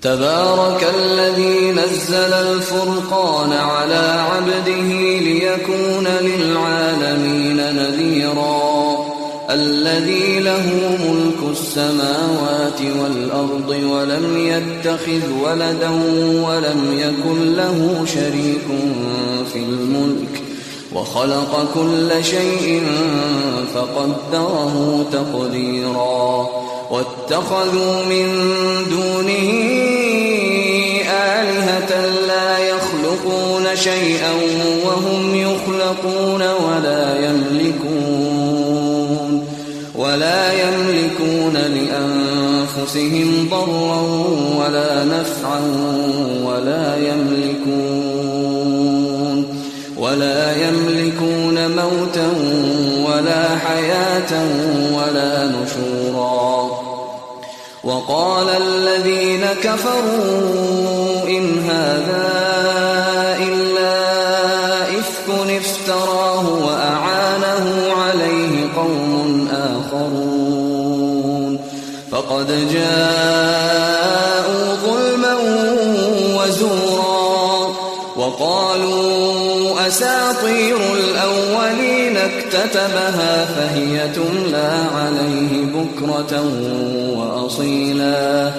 تبارك الذي نزل الفرقان على عبده ليكون للعالمين نذيرا الذي له ملك السماوات والأرض ولم يتخذ ولدا ولم يكن له شريك في الملك وخلق كل شيء فقدره تقديرا واتخذوا من دونه آلهة لا يخلقون شيئا وهم يخلقون ولا يملكون لأنفسهم ضرا ولا نفعا ولا يملكون موتا ولا حياة ولا نشورا وقال الذين كفروا إن هذا إلا إفك افتراه وأعانه عليه قوم آخرون فقد جاءوا ظلما وزورا وقالوا أساطير الأولين اكتتبها فهي تملى عليه بكرة وأصيلا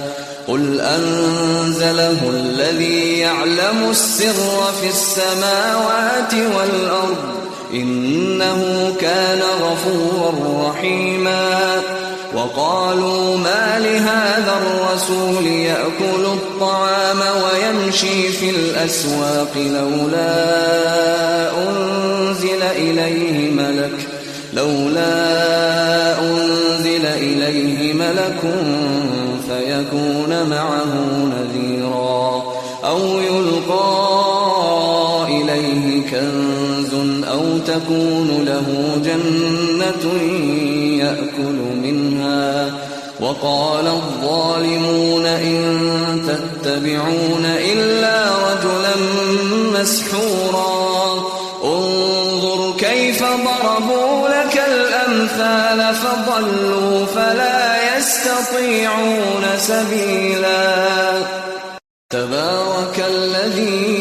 قل أنزله الذي يعلم السر في السماوات والأرض إنه كان غفورا رحيما وقالوا ما لهذا الرسول يأكل الطعام ويمشي في الأسواق لولا أنزل إليه ملك فيكون معه نذيرا أو يلقى إليه كنز أو تكون له جنة يأكل منها وقال الظالمون إن تتبعون إلا رجلا مسحورا انظر كيف ضربوا لك الأمثال فضلوا فلا يستطيعون سبيلا تبارك الذي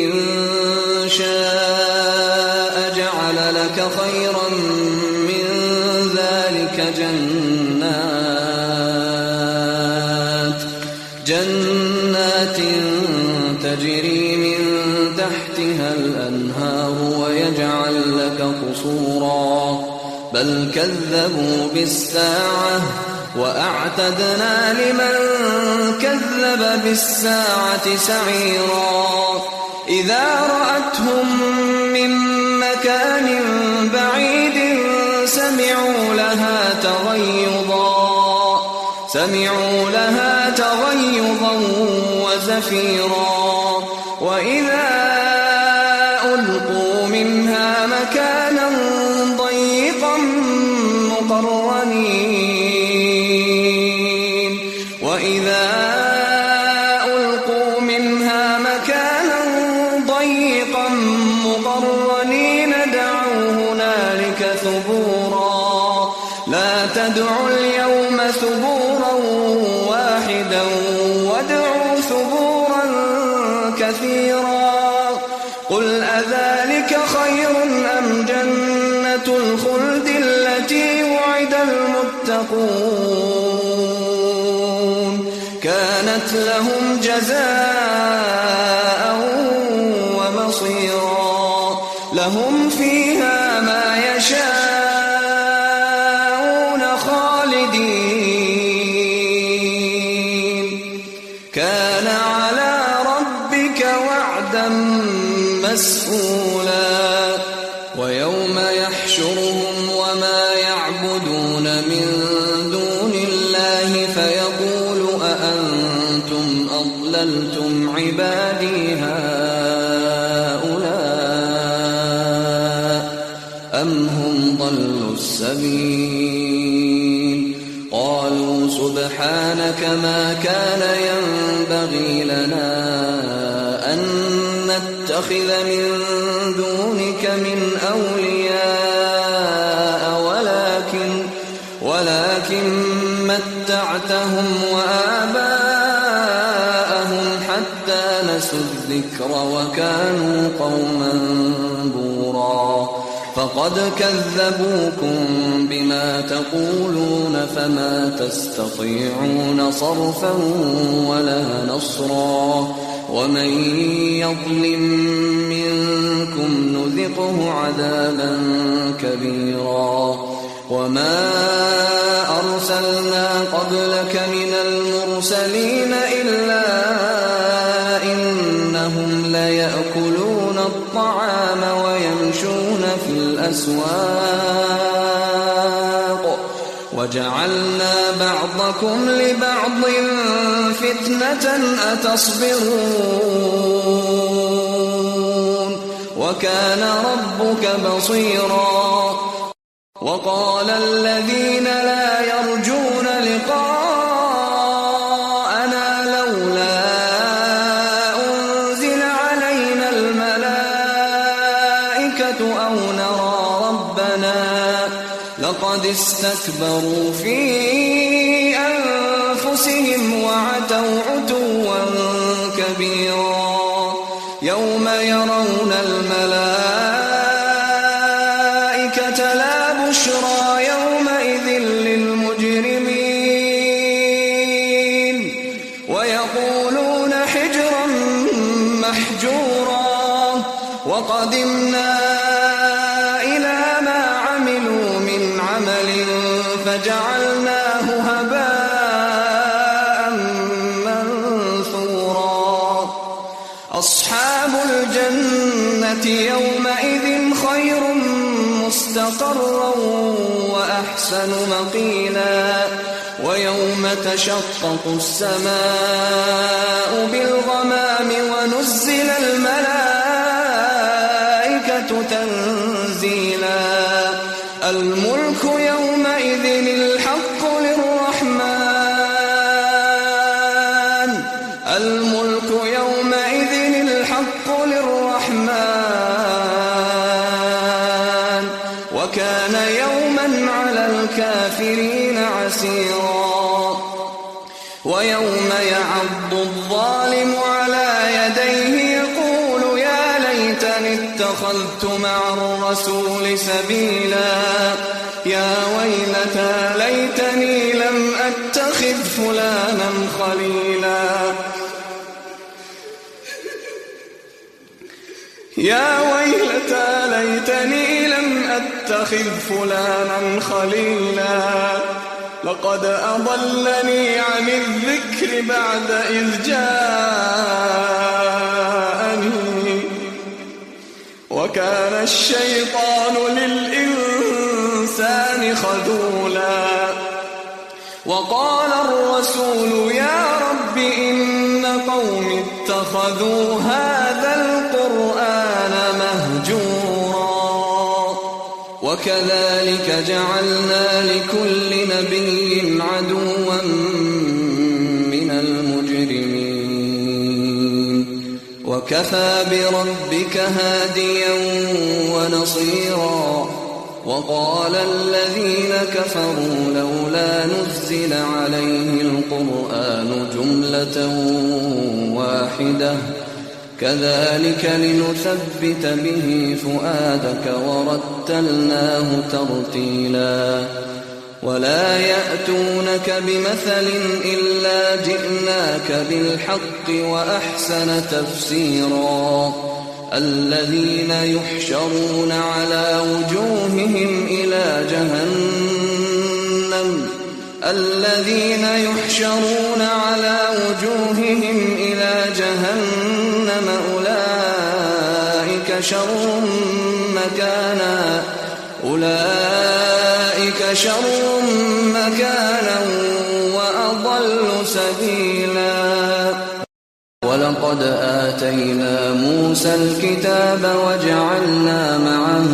إن شاء جعل لك خيرا من ذلك جنات تجري من تحتها الأنهار ويجعل لك قصورا بل كذبوا بالساعة وأعتدنا لمن كذب بالساعة سعيرا إذا رأتهم من مكان بعيد سمعوا لها تغيظا وزفيرا وإذا ألقوا منها مكانا ضيقا مقرنين دعوا هنالك ثبورا لا تدعوا اليوم ثبورا واحدا وادعوا ثبورا كثيرا قل أذلك خير أم جنة الخلد التي وعد المتقون كانت لهم جزاء ومصيرا لهم فيها ما يشاءون خالدين كان على ربك وعدا مسئولا ويوم يحشرهم وما يعبدون من دون الله فيقول أأنتم أضللتم عبادي هؤلاء أم هم ضلوا السبيل قالوا سبحانك ما كان ينبغي لنا أن نتخذ من دونك من أولياء ولكن متعتهم وآباءهم نسوا الذكر وكانوا قوما بورا فقد كذبوكم بما تقولون فما تستطيعون صرفا ولا نصرا ومن يظلم منكم نذقه عذابا كبيرا وما أرسلنا قبلك من المرسلين إلا إنهم ليأكلون الطعام ويمشون في الأسواق وجعلنا بعضكم لبعض فتنة أتصبرون وكان ربك بصيرا وقال الذين لا يرجون لقاءنا لولا أنزل علينا الملائكة أو نرى ربنا لقد استكبروا في أنفسهم وعتوا عتوا كبيرا يوم يرون الملائكة لا بشرى يومئذ للمجرمين ويقولون حجرا محجورا وقدمنا إلى ما عملوا من عمل فجعلناه هباء منثورا أصحاب الجنة يومئذ خير مستقرا وأحسن مقيلا ويوم تشقق السماء بالغمام ونزل الملائكة تنزيلا الملك يومئذ الحق للرحمن الملك يومئذ الحق للرحمن وكان يوما على الكافرين عسيرا ويوم يعض الظالم على يديه يقول يا ليتني اتخذت مع الرسول سبيلا يا ويلتى ليتني لم أتخذ فلانا خليلا يا ويلتى ليتني لم أتخذ فلانا خليلا لقد أضلني عن الذكر بعد إذ جاءني وكان الشيطان للإنسان خذولا وقال الرسول يا رب إن قوم اتخذوا هذا القرآن مهجورا وكذلك جعلنا لكل نبي عدوا من المجرمين وكفى بربك هاديا ونصيرا وقال الذين كفروا لولا نزل عليه القرآن جملة واحدة كذلك لنثبت به فؤادك ورتلناه ترتيلا ولا يأتونك بمثل إلا جئناك بالحق وأحسن تفسيرا الذين يحشرون على وجوههم إلى جهنم أولئك شر مكانا وأضل سبيلا ولقد آتينا موسى الكتاب وجعلنا معه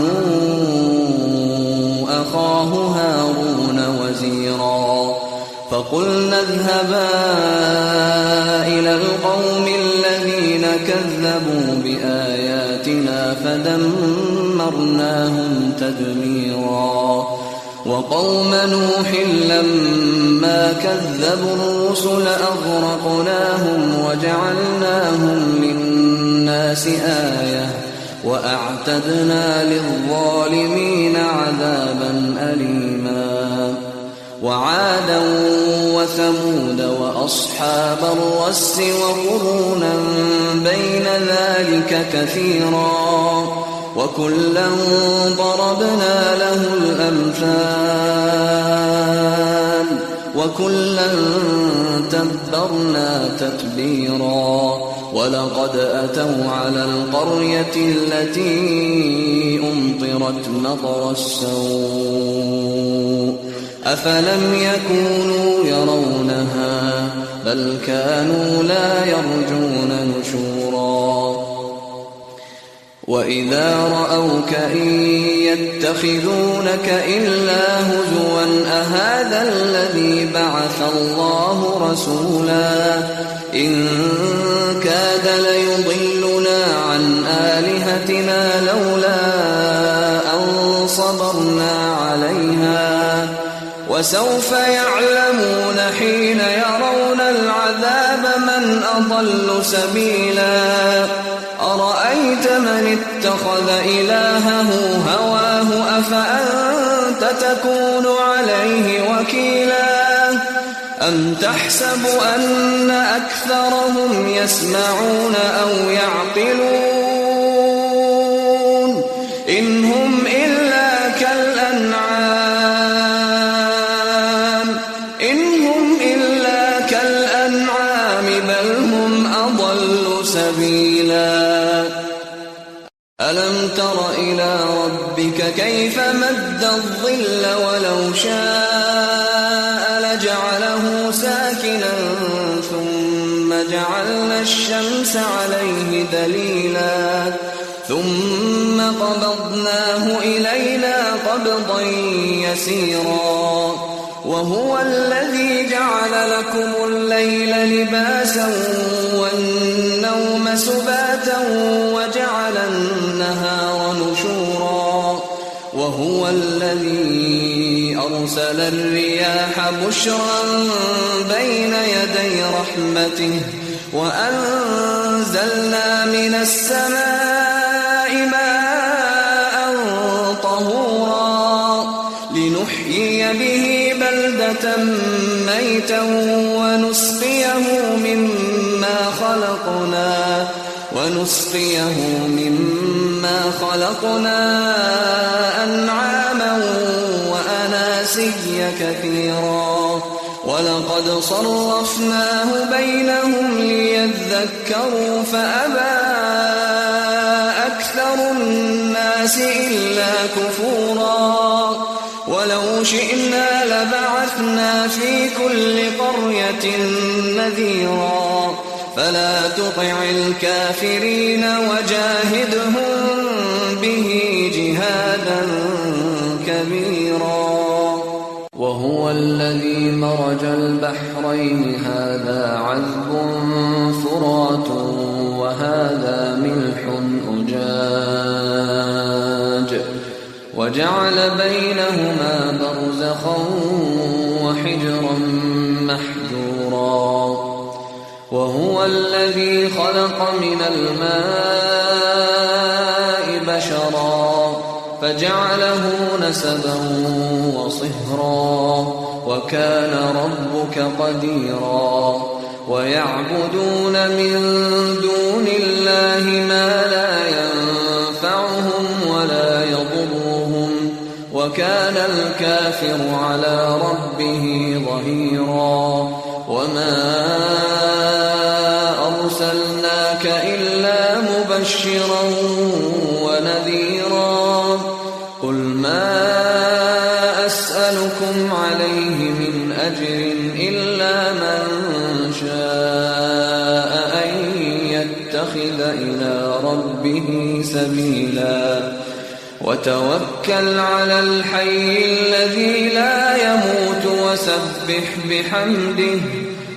أخاه هارون وزيرا فقلنا اذهبا إلى القوم الذين كذبوا بآياتنا فدمرناهم تدميرا وقوم نوح لما كذبوا الرسل أغرقناهم وجعلناهم للناس آية وأعتدنا للظالمين عذابا أليما وعادا وثمود وأصحاب الرس وقرونا بين ذلك كثيرا وكلا ضربنا له الأمثال وكلا تبرنا تتبيرا ولقد أتوا على القرية التي أمطرت مطر السوء أفلم يكونوا يرونها بل كانوا لا يرجون نشورا وإذا رأوك إن يتخذونك إلا هزوا أهذا الذي بعث الله رسولا إن كاد ليضلنا عن آلهتنا لولا أن صبرنا عليها وسوف يعلمون حين يرون العذاب من أضل سبيلا أرأيت من اتخذ إلهه هواه أفأنت تكون عليه وكيلا أم تحسب أن أكثرهم يسمعون أو يعقلون إن هم إلا كالأنعام بل هم أضل سبيلا ألم تر إلى ربك كيف مد الظل ولو شاء لجعله ساكنا ثم جعلنا الشمس عليه دليلا ثم قبضناه إلينا قبضا يسيرا وهو الذي جعل لكم الليل لباسا والنوم سباتا وجعل النهار نشورا وهو الذي أرسل الرياح بشرا بين يدي رحمته وأنزلنا من السماء ماء طهورا لنحيي به بلدة ميتا ونسقيه مما خلقنا أنعاما وأناسيا كثيرا ولقد صرفناه بينهم ليذكروا فأبى أكثر الناس إلا كفورا ولو شئنا لبعثنا في كل قرية نذيرا فلا تطع الكافرين وجاهدهم به جهادا كبيرا وهو الذي مرج البحرين هذا عذب فرات وهذا ملح أجاج وجعل بينهما برزخا وحجرا محجورا وهو الذي خلق من الماء بشرا فجعله نسبا وصهرا وكان ربك قديرا ويعبدون من دون الله ما لا ينفعهم ولا يضرهم وكان الكافر على ربه ظهيرا وما أرسلناك إلا مبشرا ونذيرا قل ما أسألكم عليه من أجر إلا من شاء أن يتخذ إلى ربه سبيلا وتوكل على الحي الذي لا يموت وسبح بحمده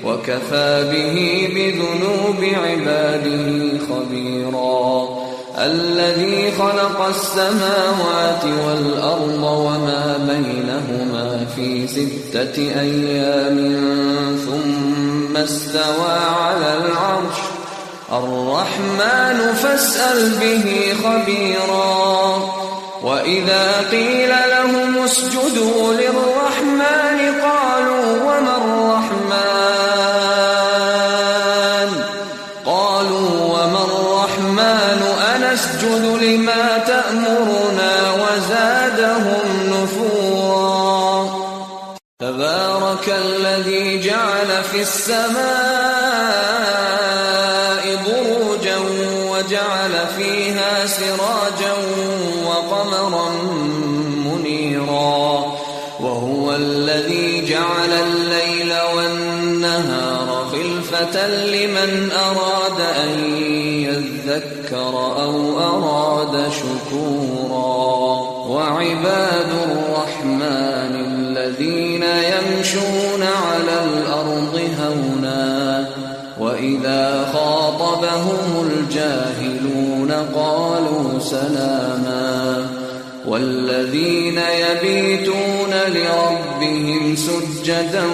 وكفى به بذنوب عباده خبيرا الذي خلق السماوات والأرض وما بينهما في 6 أيام ثم استوى على العرش الرحمن فاسأل به خبيرا وإذا قيل لهم اسجدوا للرحمن قالوا وما الرحمن أنسجد لما تأمرنا وزادهم نفورا تبارك الذي جعل في السماء بروجا وجعل فيها سراجا وقمرا منيرا وهو الذي جعل الليل والنهار خلفة لمن أراد أن يذكر أو أراد شكورا وعباد الرحمن الذين يمشون على الأرض هونا وإذا خاطبهم الجاهلون قالوا سلاما والذين يبيتون لربهم سجدا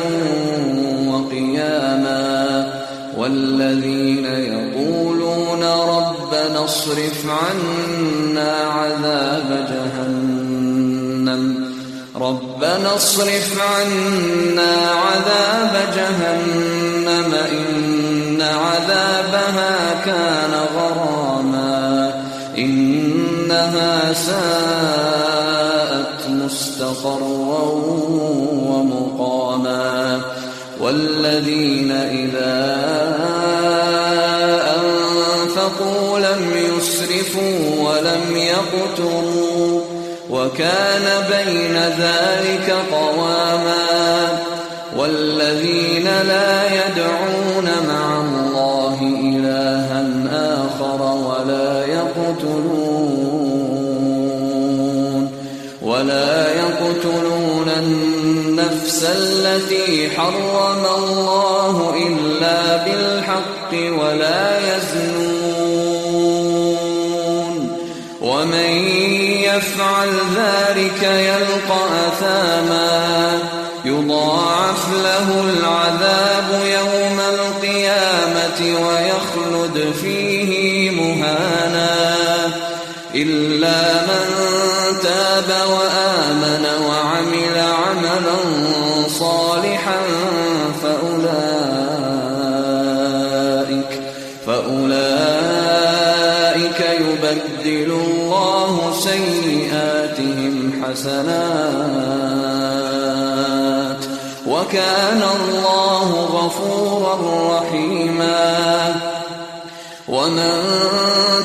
وقياما والذين يقولون ربنا اصرف عنا عذاب جهنم إن عذابها كان غراما إنها ساءت مستقرا ومقاما والذين إذا أنفقوا لم يسرفوا ولم يقتروا وكان بين ذلك قواما والذين لا يدعون مع الله إلها آخر ولا يقتلون النفس التي حرم الله إلا بالحق ولا يزنون ومن يفعل ذلك يلقى أثاما يضاعف له العذاب يوم القيامة ويخلد فيه مهانا إلا من تاب وآمن وعمل عملا صالحا فأولئك يبدل الله سيئاتهم حسنات وكان الله غفورا رحيما ومن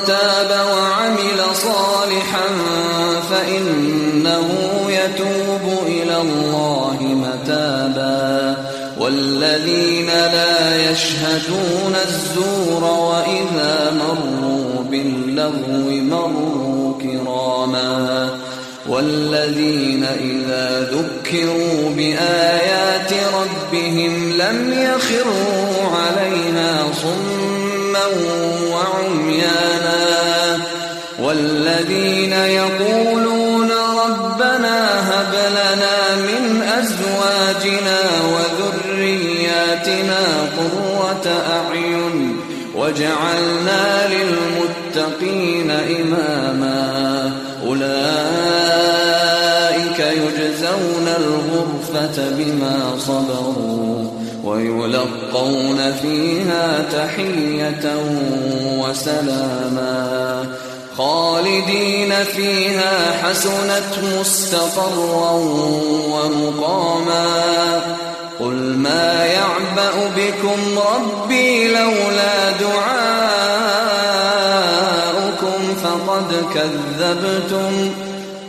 تاب وعمل صالحا فإنه يتوب إلى الله متابا والذين لا يشهدون الزور وإذا مروا باللغو مروا كراما والذين إذا ذكروا بآيات ربهم لم يخروا عليها صما وعميانا والذين يقولون ربنا هب لنا من أزواجنا وذرياتنا قرة أعين وجعلنا للمتقين إماما أولئك يجزون الغرفة بما صبروا ويلقون فيها تحية وسلاما خالدين فيها حسنت مستقرا ومقاما قل ما يعبأ بكم ربي لولا دعاؤكم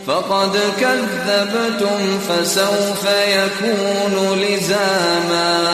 فقد كذبتم فسوف يكون لزاما